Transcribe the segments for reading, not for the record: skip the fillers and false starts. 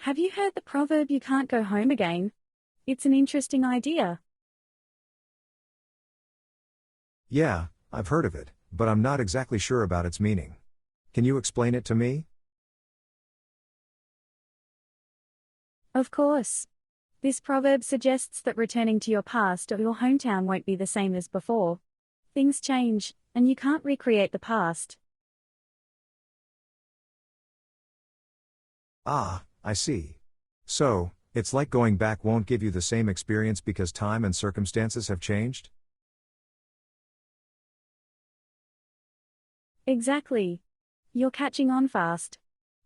Have you heard the proverb, "You can't go home again"? It's an interesting idea. Yeah, I've heard of it, but I'm not exactly sure about its meaning. Can you explain it to me? Of course. This proverb suggests that returning to your past or your hometown won't be the same as before. Things change, and you can't recreate the past. Ah, I see. So, it's like going back won't give you the same experience because time and circumstances have changed? Exactly. You're catching on fast.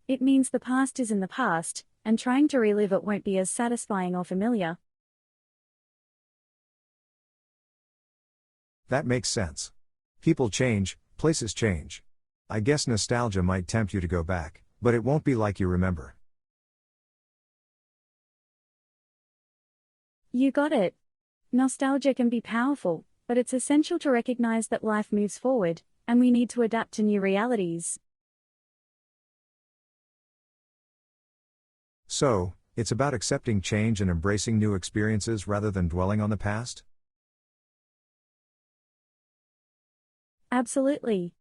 It means the past is in the past, and trying to relive it won't be as satisfying or familiar. That makes sense. People change, places change. I guess nostalgia might tempt you to go back, but it won't be like you remember. You got it. Nostalgia can be powerful, but it's essential to recognize that life moves forward, and we need to adapt to new realities. So, it's about accepting change and embracing new experiences rather than dwelling on the past? Absolutely.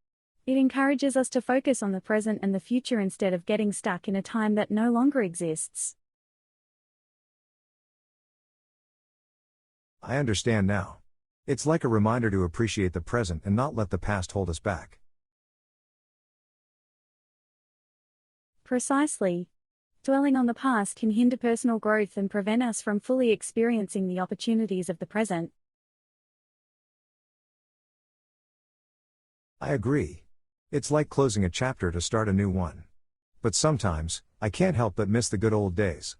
It encourages us to focus on the present and the future instead of getting stuck in a time that no longer exists. I understand now. It's like a reminder to appreciate the present and not let the past hold us back. Precisely. Dwelling on the past can hinder personal growth and prevent us from fully experiencing the opportunities of the present. I agree. It's like closing a chapter to start a new one. But sometimes, I can't help but miss the good old days.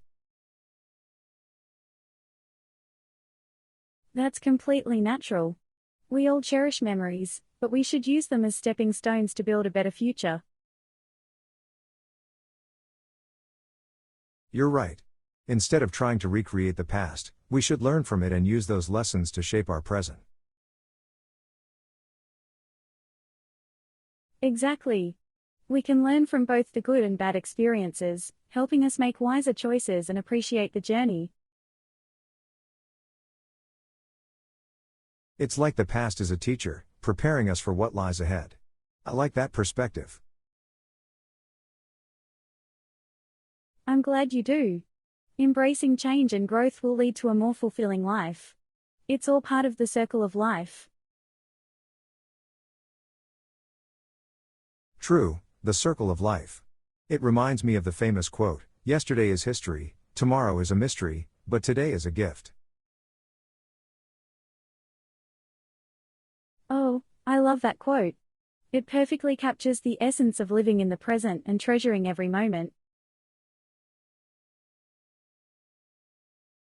That's completely natural. We all cherish memories, but we should use them as stepping stones to build a better future. You're right. Instead of trying to recreate the past, we should learn from it and use those lessons to shape our present. Exactly. We can learn from both the good and bad experiences, helping us make wiser choices and appreciate the journey. It's like the past is a teacher, preparing us for what lies ahead. I like that perspective. I'm glad you do. Embracing change and growth will lead to a more fulfilling life. It's all part of the circle of life. True, the circle of life. It reminds me of the famous quote, "Yesterday is history, tomorrow is a mystery, but today is a gift." Oh, I love that quote. It perfectly captures the essence of living in the present and treasuring every moment.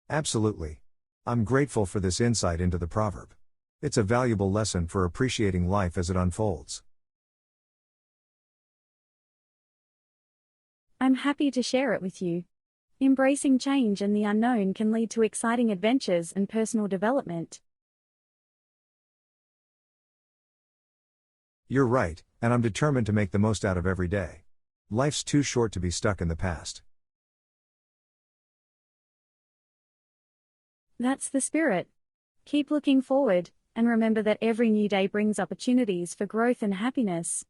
Absolutely. I'm grateful for this insight into the proverb. It's a valuable lesson for appreciating life as it unfolds. I'm happy to share it with you. Embracing change and the unknown can lead to exciting adventures and personal development. You're right, and I'm determined to make the most out of every day. Life's too short to be stuck in the past. That's the spirit. Keep looking forward, and remember that every new day brings opportunities for growth and happiness.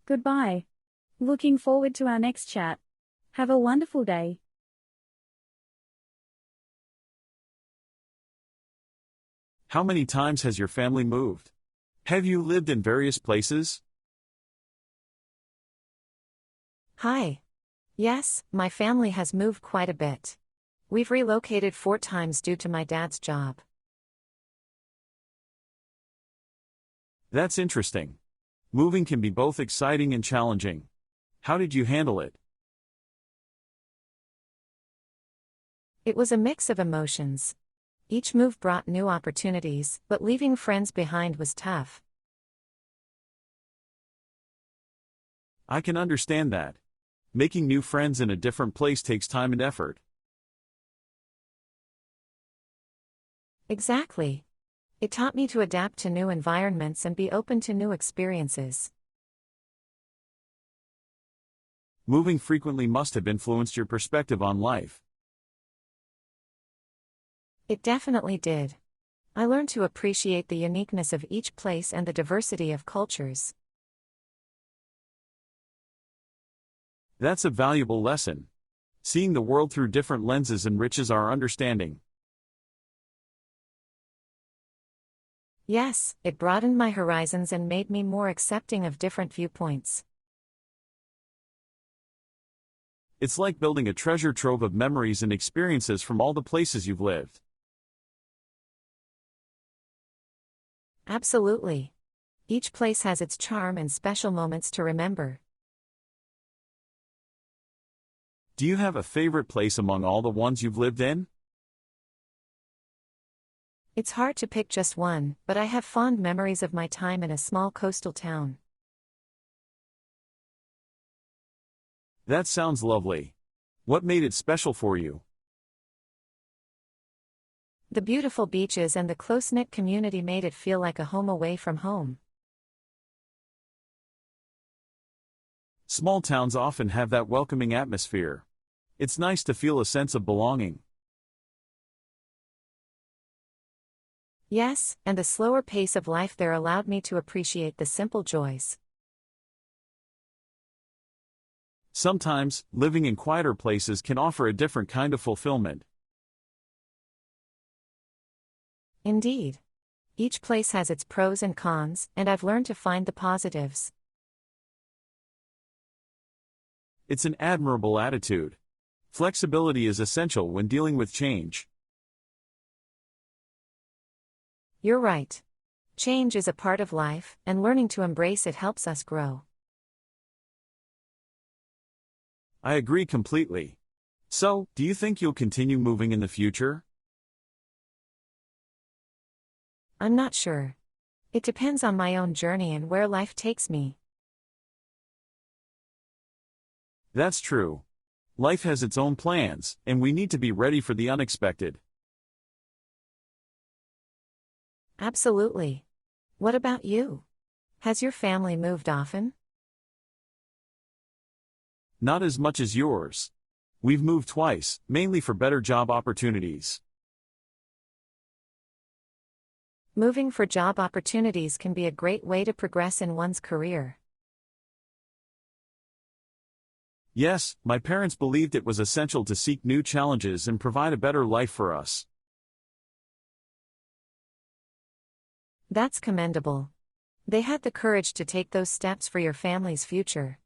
Goodbye. Looking forward to our next chat. Have a wonderful day. How many times has your family moved? Have you lived in various places? Hi. Yes, my family has moved quite a bit. We've relocated 4 times due to my dad's job. That's interesting. Moving can be both exciting and challenging. How did you handle it? It was a mix of emotions. Each move brought new opportunities, but leaving friends behind was tough. I can understand that. Making new friends in a different place takes time and effort. Exactly. It taught me to adapt to new environments and be open to new experiences. Moving frequently must have influenced your perspective on life. It definitely did. I learned to appreciate the uniqueness of each place and the diversity of cultures. That's a valuable lesson. Seeing the world through different lenses enriches our understanding. Yes, it broadened my horizons and made me more accepting of different viewpoints. It's like building a treasure trove of memories and experiences from all the places you've lived. Absolutely. Each place has its charm and special moments to remember. Do you have a favorite place among all the ones you've lived in? It's hard to pick just one, but I have fond memories of my time in a small coastal town. That sounds lovely. What made it special for you? The beautiful beaches and the close-knit community made it feel like a home away from home. Small towns often have that welcoming atmosphere. It's nice to feel a sense of belonging. Yes, and the slower pace of life there allowed me to appreciate the simple joys. Sometimes, living in quieter places can offer a different kind of fulfillment. Indeed. Each place has its pros and cons, and I've learned to find the positives. It's an admirable attitude. Flexibility is essential when dealing with change. You're right. Change is a part of life, and learning to embrace it helps us grow. I agree completely. So, do you think you'll continue moving in the future? I'm not sure. It depends on my own journey and where life takes me. That's true. Life has its own plans, and we need to be ready for the unexpected. Absolutely. What about you? Has your family moved often? Not as much as yours. We've moved twice, mainly for better job opportunities. Moving for job opportunities can be a great way to progress in one's career. Yes, my parents believed it was essential to seek new challenges and provide a better life for us. That's commendable. They had the courage to take those steps for your family's future.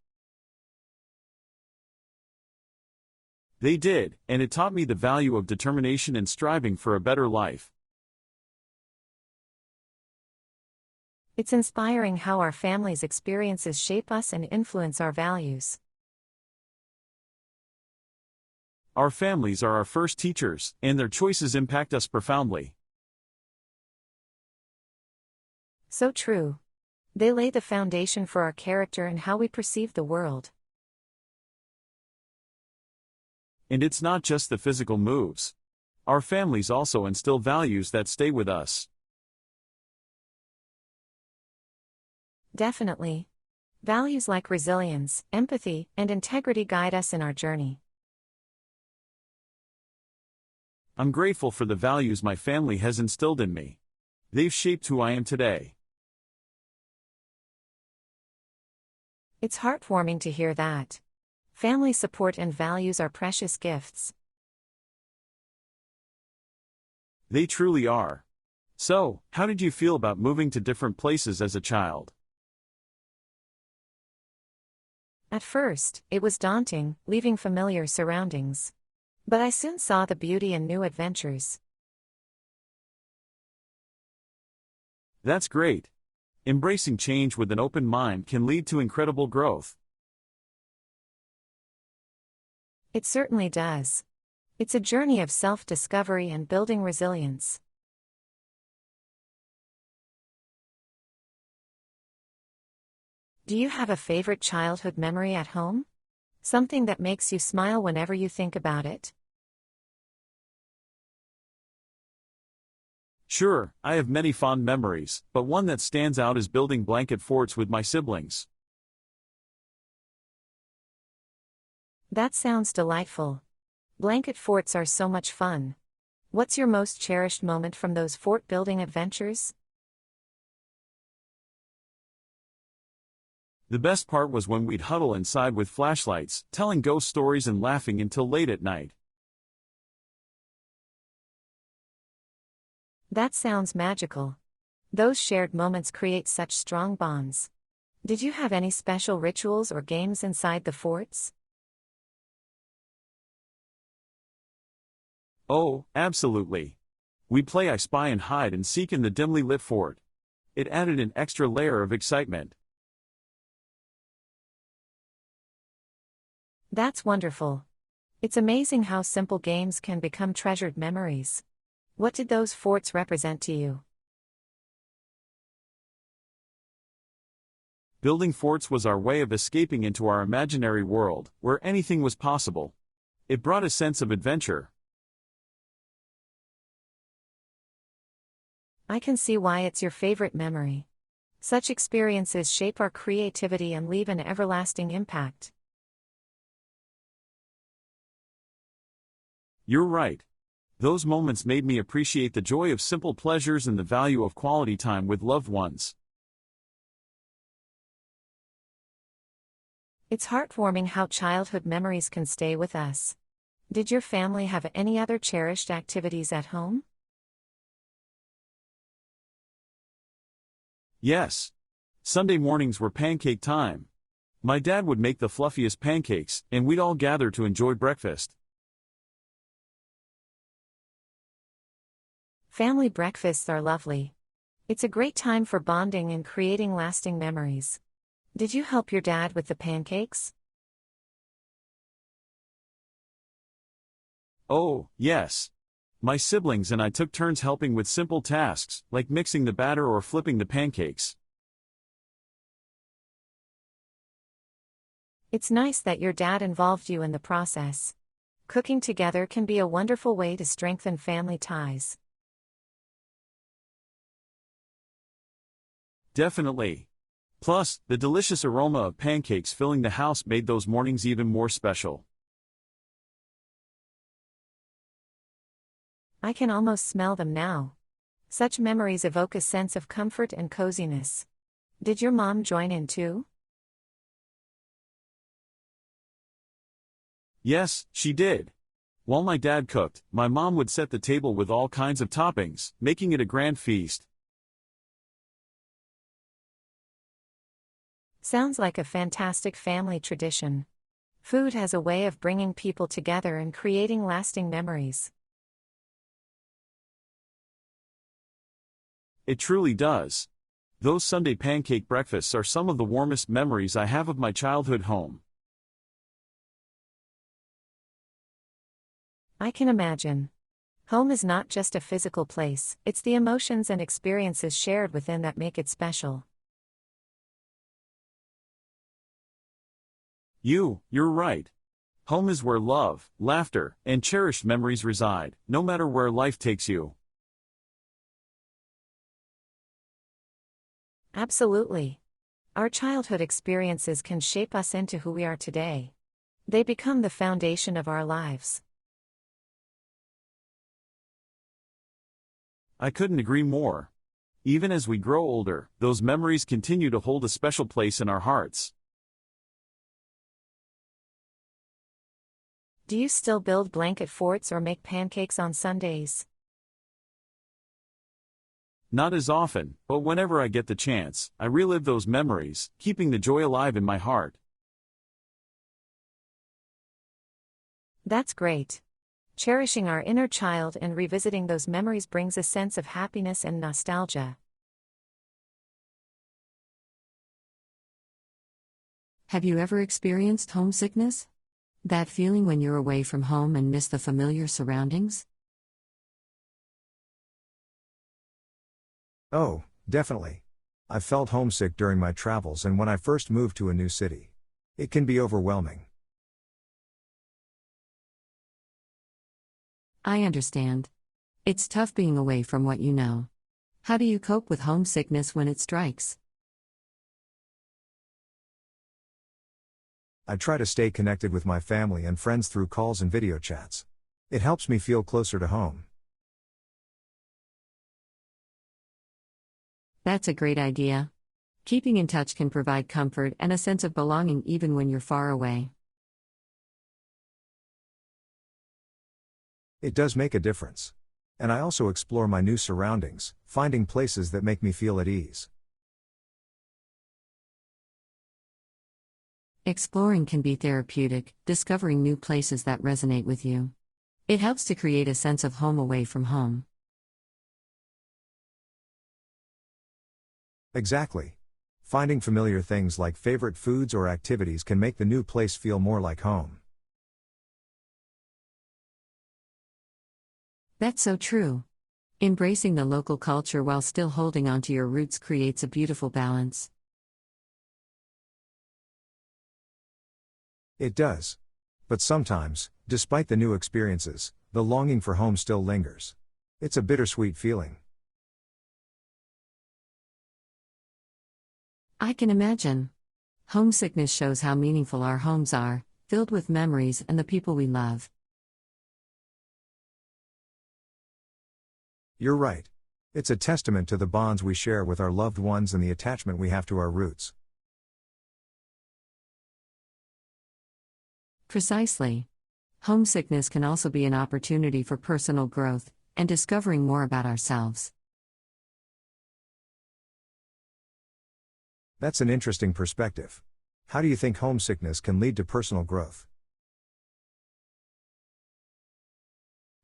They did, and it taught me the value of determination and striving for a better life. It's inspiring how our family's experiences shape us and influence our values. Our families are our first teachers, and their choices impact us profoundly. So true. They lay the foundation for our character and how we perceive the world. And it's not just the physical moves. Our families also instill values that stay with us. Definitely. Values like resilience, empathy, and integrity guide us in our journey. I'm grateful for the values my family has instilled in me. They've shaped who I am today. It's heartwarming to hear that. Family support and values are precious gifts. They truly are. So, how did you feel about moving to different places as a child? At first, it was daunting, leaving familiar surroundings. But I soon saw the beauty in new adventures. That's great. Embracing change with an open mind can lead to incredible growth. It certainly does. It's a journey of self-discovery and building resilience. Do you have a favorite childhood memory at home? Something that makes you smile whenever you think about it? Sure, I have many fond memories, but one that stands out is building blanket forts with my siblings. That sounds delightful. Blanket forts are so much fun. What's your most cherished moment from those fort building adventures? The best part was when we'd huddle inside with flashlights, telling ghost stories and laughing until late at night. That sounds magical. Those shared moments create such strong bonds. Did you have any special rituals or games inside the forts? Oh, absolutely. We'd play I Spy and Hide and Seek in the dimly lit fort. It added an extra layer of excitement. That's wonderful. It's amazing how simple games can become treasured memories. What did those forts represent to you? Building forts was our way of escaping into our imaginary world, where anything was possible. It brought a sense of adventure. I can see why it's your favorite memory. Such experiences shape our creativity and leave an everlasting impact. You're right. Those moments made me appreciate the joy of simple pleasures and the value of quality time with loved ones. It's heartwarming how childhood memories can stay with us. Did your family have any other cherished activities at home? Yes. Sunday mornings were pancake time. My dad would make the fluffiest pancakes, and we'd all gather to enjoy breakfast. Family breakfasts are lovely. It's a great time for bonding and creating lasting memories. Did you help your dad with the pancakes? Oh, yes. My siblings and I took turns helping with simple tasks, like mixing the batter or flipping the pancakes. It's nice that your dad involved you in the process. Cooking together can be a wonderful way to strengthen family ties. Definitely. Plus, the delicious aroma of pancakes filling the house made those mornings even more special. I can almost smell them now. Such memories evoke a sense of comfort and coziness. Did your mom join in too? Yes, she did. While my dad cooked, my mom would set the table with all kinds of toppings, making it a grand feast. Sounds like a fantastic family tradition. Food has a way of bringing people together and creating lasting memories. It truly does. Those Sunday pancake breakfasts are some of the warmest memories I have of my childhood home. I can imagine. Home is not just a physical place, it's the emotions and experiences shared within that make it special. You're right. Home is where love, laughter, and cherished memories reside, no matter where life takes you. Absolutely. Our childhood experiences can shape us into who we are today. They become the foundation of our lives. I couldn't agree more. Even as we grow older, those memories continue to hold a special place in our hearts. Do you still build blanket forts or make pancakes on Sundays? Not as often, but whenever I get the chance, I relive those memories, keeping the joy alive in my heart. That's great. Cherishing our inner child and revisiting those memories brings a sense of happiness and nostalgia. Have you ever experienced homesickness? That feeling when you're away from home and miss the familiar surroundings? Oh, definitely. I've felt homesick during my travels and when I first moved to a new city. It can be overwhelming. I understand. It's tough being away from what you know. How do you cope with homesickness when it strikes? I try to stay connected with my family and friends through calls and video chats. It helps me feel closer to home. That's a great idea. Keeping in touch can provide comfort and a sense of belonging even when you're far away. It does make a difference. And I also explore my new surroundings, finding places that make me feel at ease. Exploring can be therapeutic, discovering new places that resonate with you. It helps to create a sense of home away from home. Exactly. Finding familiar things like favorite foods or activities can make the new place feel more like home. That's so true. Embracing the local culture while still holding on to your roots creates a beautiful balance. It does. But sometimes, despite the new experiences, the longing for home still lingers. It's a bittersweet feeling. I can imagine. Homesickness shows how meaningful our homes are, filled with memories and the people we love. You're right. It's a testament to the bonds we share with our loved ones and the attachment we have to our roots. Precisely. Homesickness can also be an opportunity for personal growth and discovering more about ourselves. That's an interesting perspective. How do you think homesickness can lead to personal growth?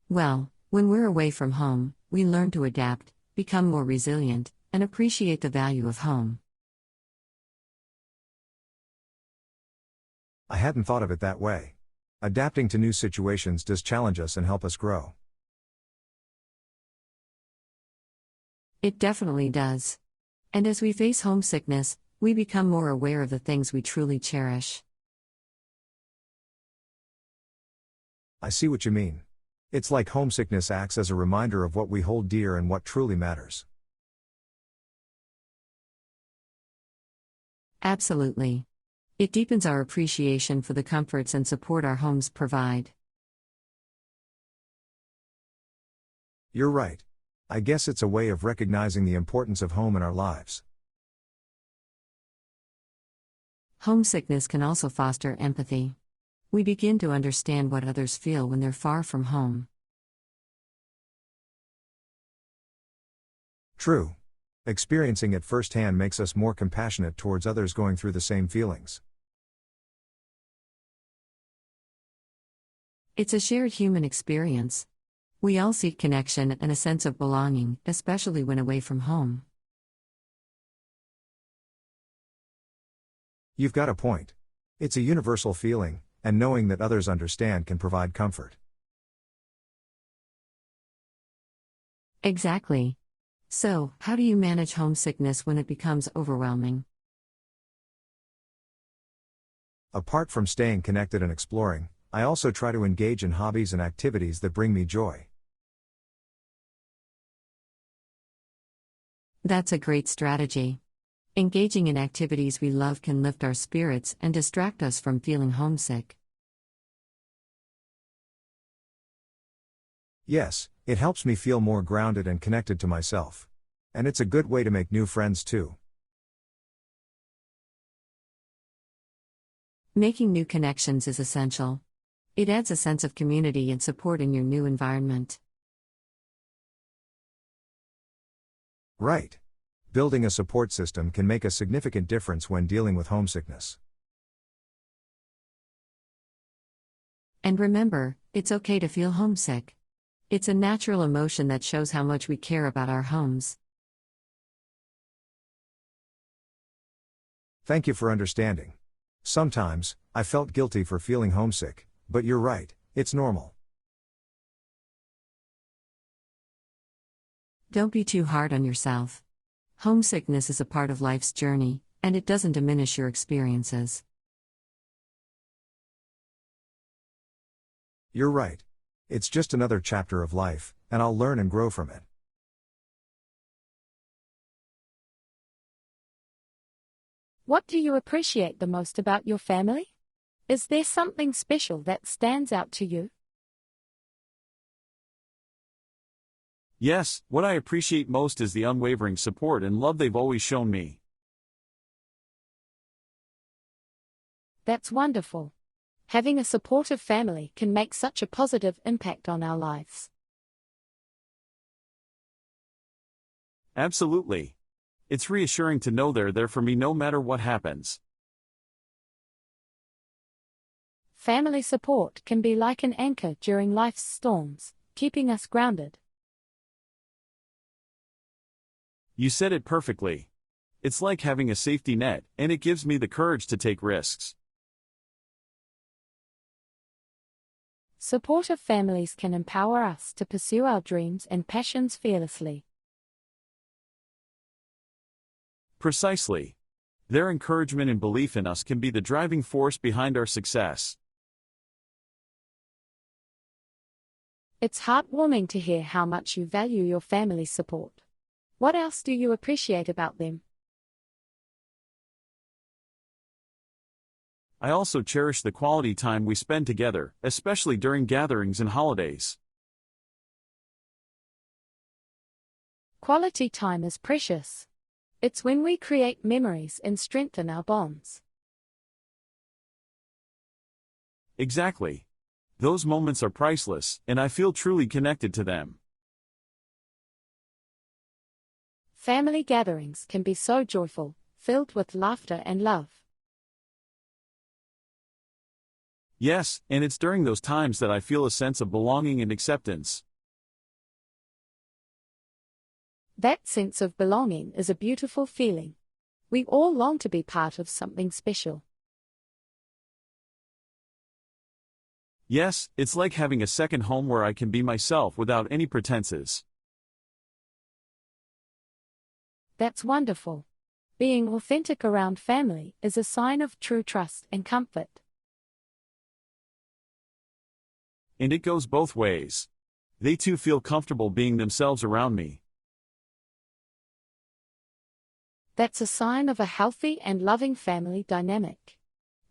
Well, when we're away from home, we learn to adapt, become more resilient, and appreciate the value of home. I hadn't thought of it that way. Adapting to new situations does challenge us and help us grow. It definitely does. And as we face homesickness, we become more aware of the things we truly cherish. I see what you mean. It's like homesickness acts as a reminder of what we hold dear and what truly matters. Absolutely. It deepens our appreciation for the comforts and support our homes provide. You're right. I guess it's a way of recognizing the importance of home in our lives. Homesickness can also foster empathy. We begin to understand what others feel when they're far from home. True. Experiencing it firsthand makes us more compassionate towards others going through the same feelings. It's a shared human experience. We all seek connection and a sense of belonging, especially when away from home. You've got a point. It's a universal feeling, and knowing that others understand can provide comfort. Exactly. So, how do you manage homesickness when it becomes overwhelming? Apart from staying connected and exploring, I also try to engage in hobbies and activities that bring me joy. That's a great strategy. Engaging in activities we love can lift our spirits and distract us from feeling homesick. Yes, it helps me feel more grounded and connected to myself. And it's a good way to make new friends too. Making new connections is essential. It adds a sense of community and support in your new environment. Right. Building a support system can make a significant difference when dealing with homesickness. And remember, it's okay to feel homesick. It's a natural emotion that shows how much we care about our homes. Thank you for understanding. Sometimes, I felt guilty for feeling homesick, but you're right, it's normal. Don't be too hard on yourself. Homesickness is a part of life's journey, and it doesn't diminish your experiences. You're right. It's just another chapter of life, and I'll learn and grow from it. What do you appreciate the most about your family? Is there something special that stands out to you? Yes, what I appreciate most is the unwavering support and love they've always shown me. That's wonderful. Having a supportive family can make such a positive impact on our lives. Absolutely. It's reassuring to know they're there for me no matter what happens. Family support can be like an anchor during life's storms, keeping us grounded. You said it perfectly. It's like having a safety net, and it gives me the courage to take risks. Supportive families can empower us to pursue our dreams and passions fearlessly. Precisely. Their encouragement and belief in us can be the driving force behind our success. It's heartwarming to hear how much you value your family's support. What else do you appreciate about them? I also cherish the quality time we spend together, especially during gatherings and holidays. Quality time is precious. It's when we create memories and strengthen our bonds. Exactly. Those moments are priceless, and I feel truly connected to them. Family gatherings can be so joyful, filled with laughter and love. Yes, and it's during those times that I feel a sense of belonging and acceptance. That sense of belonging is a beautiful feeling. We all long to be part of something special. Yes, it's like having a second home where I can be myself without any pretenses. That's wonderful. Being authentic around family is a sign of true trust and comfort. And it goes both ways. They too feel comfortable being themselves around me. That's a sign of a healthy and loving family dynamic.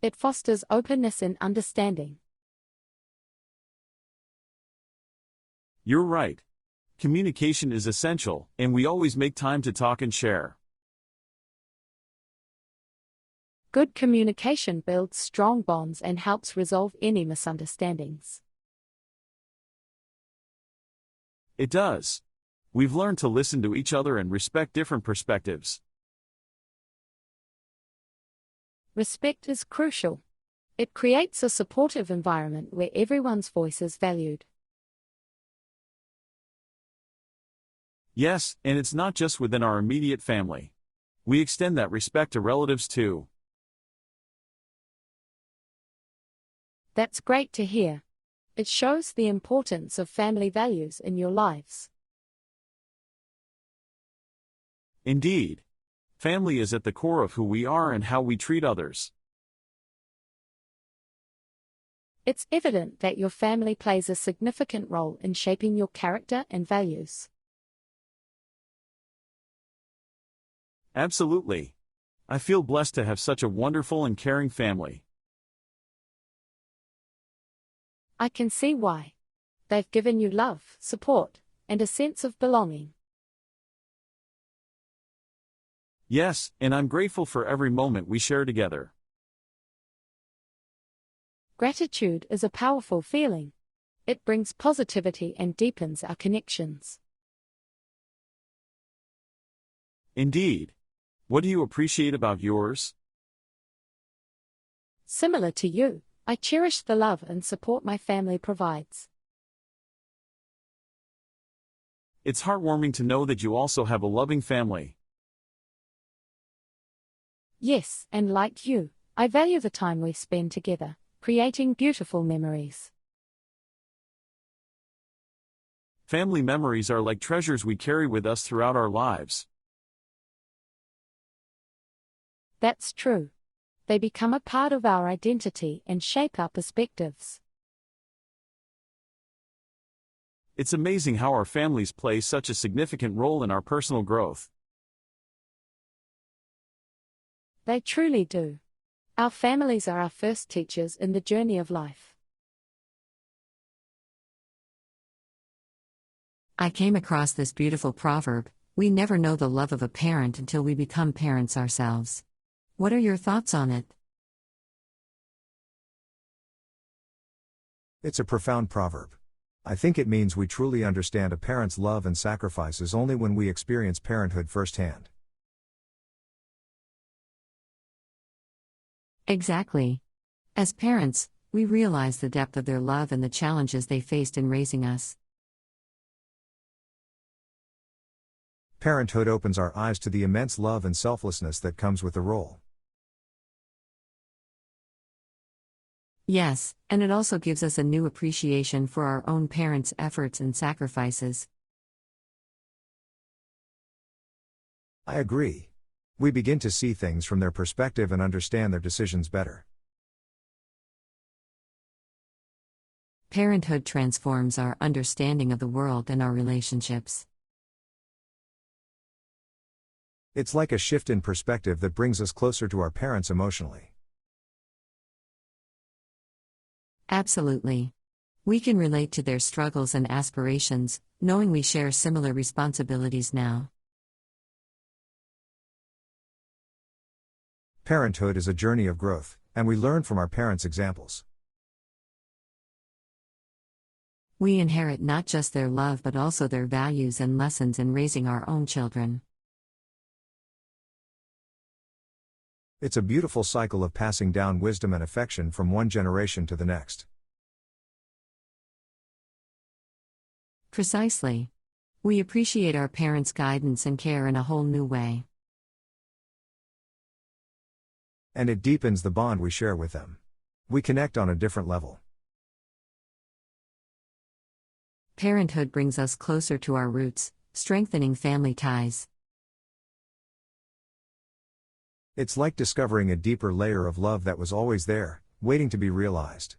It fosters openness and understanding. You're right. Communication is essential, and we always make time to talk and share. Good communication builds strong bonds and helps resolve any misunderstandings. It does. We've learned to listen to each other and respect different perspectives. Respect is crucial. It creates a supportive environment where everyone's voice is valued. Yes, and it's not just within our immediate family. We extend that respect to relatives too. That's great to hear. It shows the importance of family values in your lives. Indeed. Family is at the core of who we are and how we treat others. It's evident that your family plays a significant role in shaping your character and values. Absolutely. I feel blessed to have such a wonderful and caring family. I can see why. They've given you love, support, and a sense of belonging. Yes, and I'm grateful for every moment we share together. Gratitude is a powerful feeling. It brings positivity and deepens our connections. Indeed. What do you appreciate about yours? Similar to you, I cherish the love and support my family provides. It's heartwarming to know that you also have a loving family. Yes, and like you, I value the time we spend together, creating beautiful memories. Family memories are like treasures we carry with us throughout our lives. That's true. They become a part of our identity and shape our perspectives. It's amazing how our families play such a significant role in our personal growth. They truly do. Our families are our first teachers in the journey of life. I came across this beautiful proverb: we never know the love of a parent until we become parents ourselves. What are your thoughts on it? It's a profound proverb. I think it means we truly understand a parent's love and sacrifices only when we experience parenthood firsthand. Exactly. As parents, we realize the depth of their love and the challenges they faced in raising us. Parenthood opens our eyes to the immense love and selflessness that comes with the role. Yes, and it also gives us a new appreciation for our own parents' efforts and sacrifices. I agree. We begin to see things from their perspective and understand their decisions better. Parenthood transforms our understanding of the world and our relationships. It's like a shift in perspective that brings us closer to our parents emotionally. Absolutely. We can relate to their struggles and aspirations, knowing we share similar responsibilities now. Parenthood is a journey of growth, and we learn from our parents' examples. We inherit not just their love but also their values and lessons in raising our own children. It's a beautiful cycle of passing down wisdom and affection from one generation to the next. Precisely. We appreciate our parents' guidance and care in a whole new way. And it deepens the bond we share with them. We connect on a different level. Parenthood brings us closer to our roots, strengthening family ties. It's like discovering a deeper layer of love that was always there, waiting to be realized.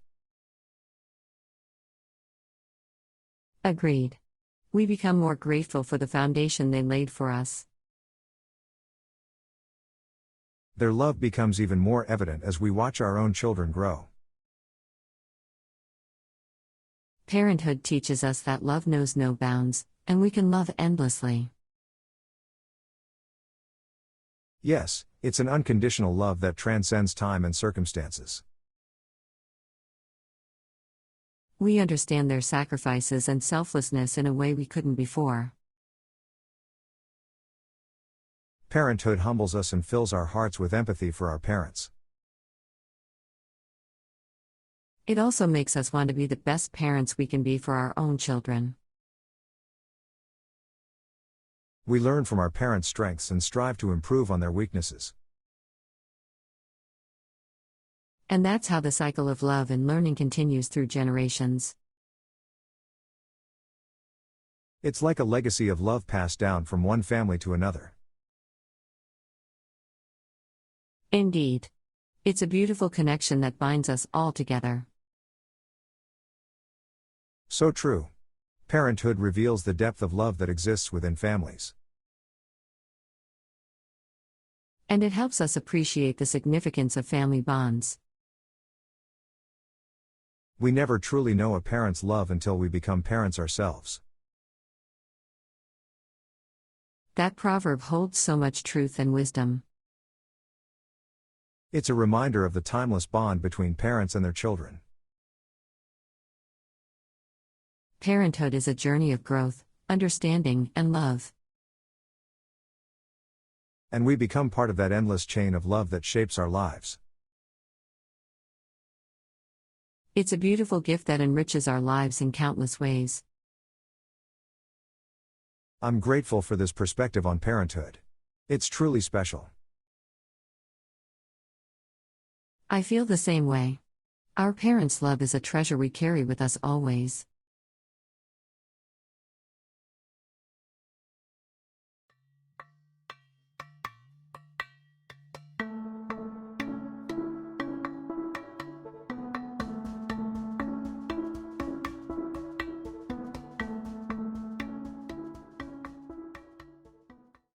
Agreed. We become more grateful for the foundation they laid for us. Their love becomes even more evident as we watch our own children grow. Parenthood teaches us that love knows no bounds, and we can love endlessly. Yes, it's an unconditional love that transcends time and circumstances. We understand their sacrifices and selflessness in a way we couldn't before. Parenthood humbles us and fills our hearts with empathy for our parents. It also makes us want to be the best parents we can be for our own children. We learn from our parents' strengths and strive to improve on their weaknesses. And that's how the cycle of love and learning continues through generations. It's like a legacy of love passed down from one family to another. Indeed. It's a beautiful connection that binds us all together. So true. Parenthood reveals the depth of love that exists within families. And it helps us appreciate the significance of family bonds. We never truly know a parent's love until we become parents ourselves. That proverb holds so much truth and wisdom. It's a reminder of the timeless bond between parents and their children. Parenthood is a journey of growth, understanding, and love. And we become part of that endless chain of love that shapes our lives. It's a beautiful gift that enriches our lives in countless ways. I'm grateful for this perspective on parenthood. It's truly special. I feel the same way. Our parents' love is a treasure we carry with us always.